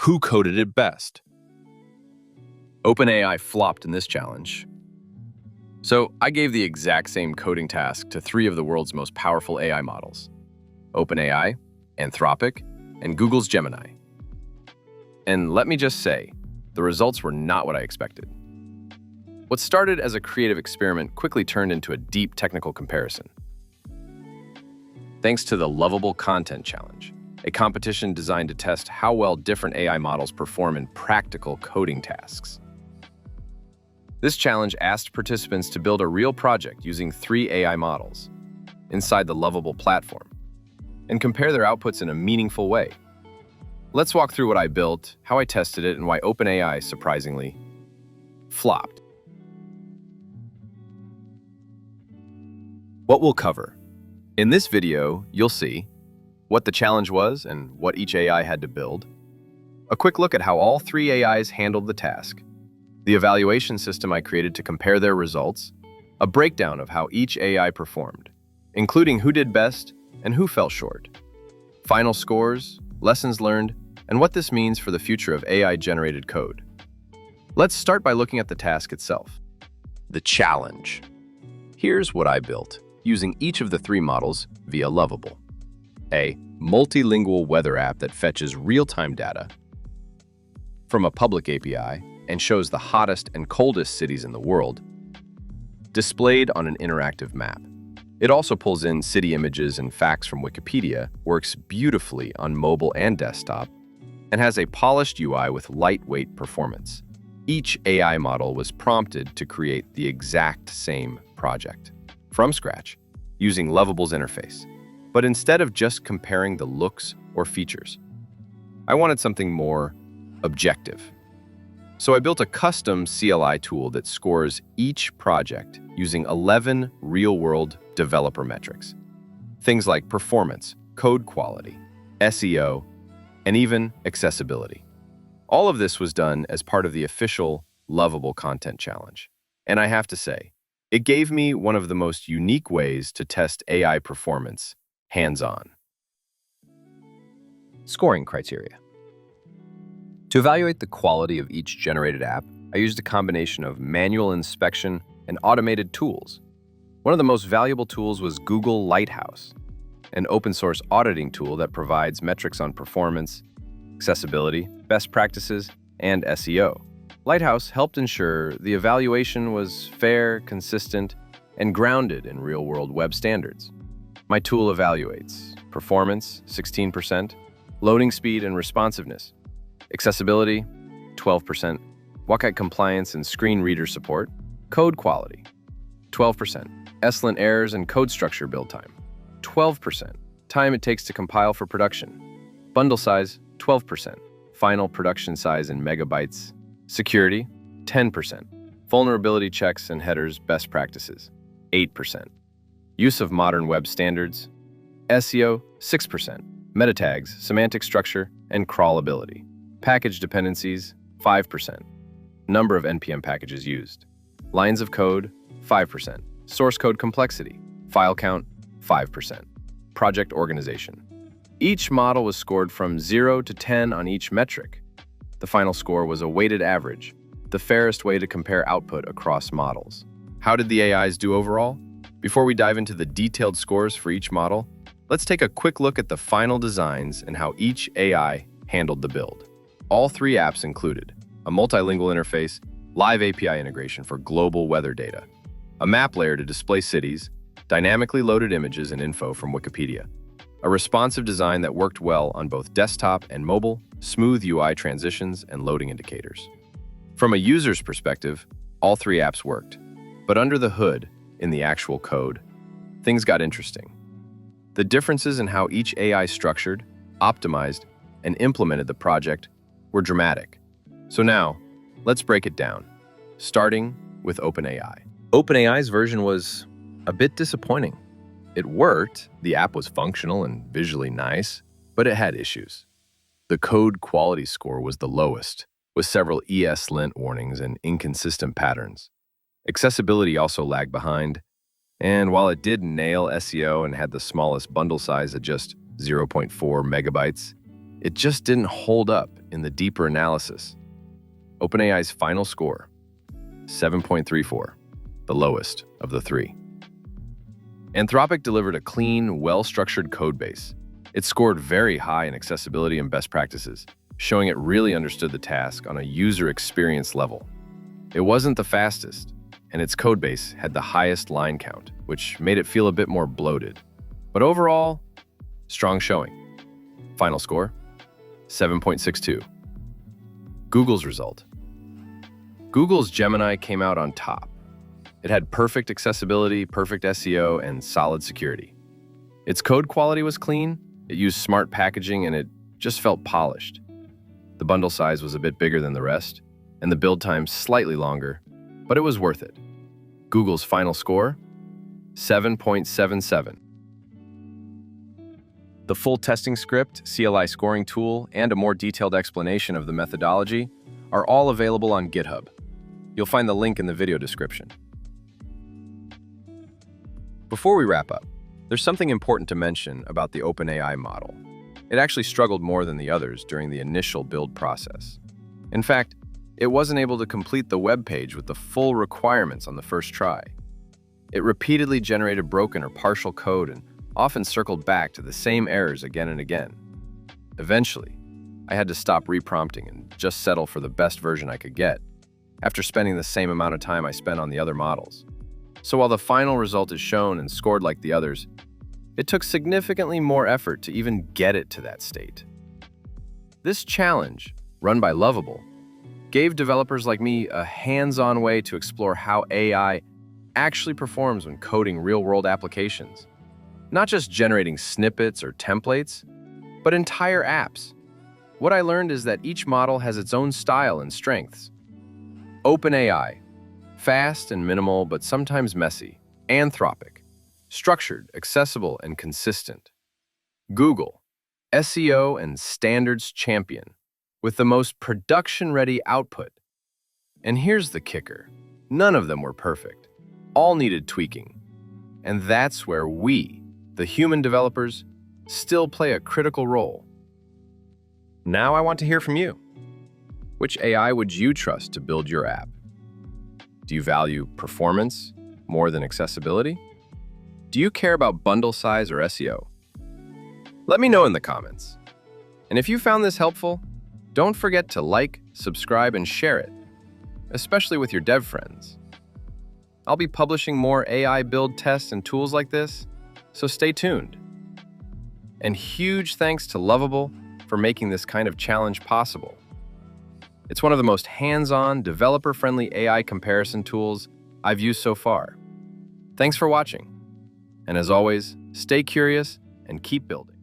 Who coded it best? OpenAI flopped in this challenge. So I gave the exact same coding task to 3 of the world's most powerful AI models: OpenAI, Anthropic, and Google's Gemini. And let me just say, the results were not what I expected. What started as a creative experiment quickly turned into a deep technical comparison. Thanks to the Lovable Content Challenge, a competition designed to test how well different AI models perform in practical coding tasks. This challenge asked participants to build a real project using 3 AI models inside the Lovable platform and compare their outputs in a meaningful way. Let's walk through what I built, how I tested it, and why OpenAI, surprisingly, flopped. What we'll cover. In this video, you'll see what the challenge was and what each AI had to build, a quick look at how all 3 AIs handled the task, the evaluation system I created to compare their results, a breakdown of how each AI performed, including who did best and who fell short, final scores, lessons learned, and what this means for the future of AI-generated code. Let's start by looking at the task itself. The challenge. Here's what I built, using each of the 3 models via Lovable. A multilingual weather app that fetches real-time data from a public API and shows the hottest and coldest cities in the world, displayed on an interactive map. It also pulls in city images and facts from Wikipedia, works beautifully on mobile and desktop, and has a polished UI with lightweight performance. Each AI model was prompted to create the exact same project from scratch, using Lovable's interface. But instead of just comparing the looks or features, I wanted something more objective. So I built a custom CLI tool that scores each project using 11 real-world developer metrics. Things like performance, code quality, SEO, and even accessibility. All of this was done as part of the official Lovable Content Challenge. And I have to say, it gave me one of the most unique ways to test AI performance hands-on. Scoring criteria. To evaluate the quality of each generated app, I used a combination of manual inspection and automated tools. One of the most valuable tools was Google Lighthouse, an open-source auditing tool that provides metrics on performance, accessibility, best practices, and SEO. Lighthouse helped ensure the evaluation was fair, consistent, and grounded in real-world web standards. My tool evaluates performance, 16%, loading speed and responsiveness, accessibility, 12%, WCAG compliance and screen reader support, code quality, 12%, ESLint errors and code structure build time, 12%, time it takes to compile for production, bundle size, 12%, final production size in megabytes, security, 10%, vulnerability checks and headers best practices, 8%, use of modern web standards, SEO, 6%, meta tags, semantic structure, and crawlability, package dependencies, 5%, number of NPM packages used, lines of code, 5%, source code complexity, file count, 5%, project organization. Each model was scored from 0 to 10 on each metric. The final score was a weighted average, the fairest way to compare output across models. How did the AIs do overall? Before we dive into the detailed scores for each model, let's take a quick look at the final designs and how each AI handled the build. All 3 apps included a multilingual interface, live API integration for global weather data, a map layer to display cities, dynamically loaded images and info from Wikipedia, a responsive design that worked well on both desktop and mobile, smooth UI transitions and loading indicators. From a user's perspective, all 3 apps worked, but under the hood, in the actual code, things got interesting. The differences in how each AI structured, optimized, and implemented the project were dramatic. So now, let's break it down, starting with OpenAI. OpenAI's version was a bit disappointing. It worked, the app was functional and visually nice, but it had issues. The code quality score was the lowest, with several ESLint warnings and inconsistent patterns. Accessibility also lagged behind, and while it did nail SEO and had the smallest bundle size at just 0.4 megabytes, it just didn't hold up in the deeper analysis. OpenAI's final score, 7.34, the lowest of the three. Anthropic delivered a clean, well-structured codebase. It scored very high in accessibility and best practices, showing it really understood the task on a user experience level. It wasn't the fastest, and its codebase had the highest line count, which made it feel a bit more bloated. But overall, strong showing. Final score, 7.62. Google's result. Google's Gemini came out on top. It had perfect accessibility, perfect SEO, and solid security. Its code quality was clean, it used smart packaging, and it just felt polished. The bundle size was a bit bigger than the rest, and the build time slightly longer, but it was worth it. Google's final score, 7.77. The full testing script, CLI scoring tool, and a more detailed explanation of the methodology are all available on GitHub. You'll find the link in the video description. Before we wrap up, there's something important to mention about the OpenAI model. It actually struggled more than the others during the initial build process. In fact, it wasn't able to complete the web page with the full requirements on the first try. It repeatedly generated broken or partial code and often circled back to the same errors again and again. Eventually, I had to stop reprompting and just settle for the best version I could get, after spending the same amount of time I spent on the other models. So while the final result is shown and scored like the others, it took significantly more effort to even get it to that state. This challenge, run by Lovable, gave developers like me a hands-on way to explore how AI actually performs when coding real-world applications. Not just generating snippets or templates, but entire apps. What I learned is that each model has its own style and strengths. OpenAI, fast and minimal but sometimes messy. Anthropic, structured, accessible, and consistent. Google, SEO and standards champion, with the most production-ready output. And here's the kicker. None of them were perfect. All needed tweaking. And that's where we, the human developers, still play a critical role. Now I want to hear from you. Which AI would you trust to build your app? Do you value performance more than accessibility? Do you care about bundle size or SEO? Let me know in the comments. And if you found this helpful, don't forget to like, subscribe, and share it, especially with your dev friends. I'll be publishing more AI build tests and tools like this, so stay tuned. And huge thanks to Lovable for making this kind of challenge possible. It's one of the most hands-on, developer-friendly AI comparison tools I've used so far. Thanks for watching. And as always, stay curious and keep building.